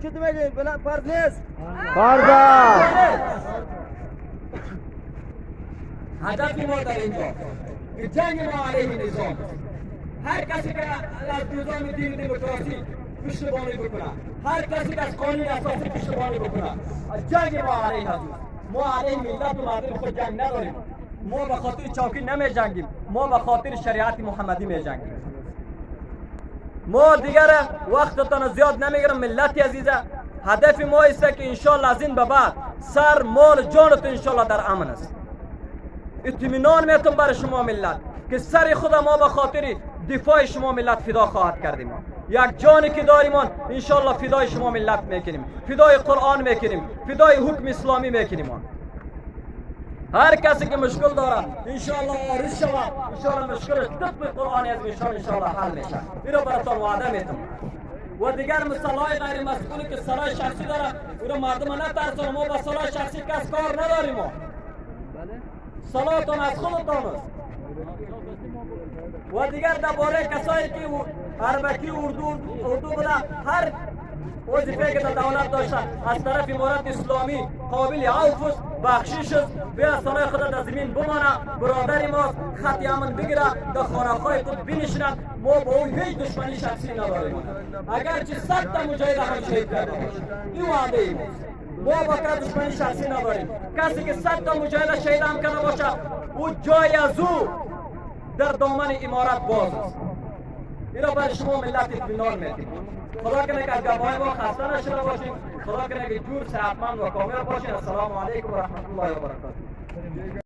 چی میگی؟ فرض نیست. فرض است. هدف ما در اینجا که جنگ ما علیه نظام، هر کسی که از نظام دین دموکراسی پشتیبانی بکنه، هر کسی که از قانون اساسی پشتیبانی بکنه، جنگ ما علیه است. ما علیه ملت و مردم خود جنگ نداریم. ما به خاطر چوکی نمی جنگیم، ما به خاطر شریعت محمدی می جنگیم. ما دیگر وقتتان زیاد نمیگیرم ملت عزیزه. هدف ما است که انشالله از این به بعد سر مال جانتون انشالله در امن است. اطمینان میتون برای شما ملت که سر خود ما به خاطر دفاع شما ملت فدا خواهد کردیم. یک جانی که داریم انشالله فدای شما ملت میکنیم، فدای قرآن میکنیم، فدای حکم اسلامی میکنیم. هر کسی که مشکل داره انشالله آرش شود، انشالله مشکلش طبق قرآن از انشالله حل میشه. اینو براتون وعده میتونم. و دیگر مسئله غیر مسئولی که صلاح شخصی داره اونو مردم نترسون. ما با صلاح شخصی کس کار نداریم. صلاحتون از خودتان است. و دیگر درباره کسایی که عربکی اردو بوده، هر وظیفه که در دولت داشته از طرف امارت اسلامی قابل عفو است، بخشش است. بیا سنای خود در زمین بمانه، برادری ماست، خط امن بگیره، در خانه‌های خود بنشیند. ما با او هیچ دشمنی شخصی نداریم. اگرچه 100 تا مجاهد هم شهید کرده باشد، این وعده ای ما با کس دشمنی شخصی نداریم. کسی که 100 تا مجاهد شهید هم کرده باشد، او جای از او در دامن امارت باز است. این را برای شما ملت اطمینان میدیم. خدا کنه که از گواهی ما خسته نشده باشیم. خدا کنه که جور صحتمند و کامل باشیم. السلام علیکم و رحمت الله و برکاته.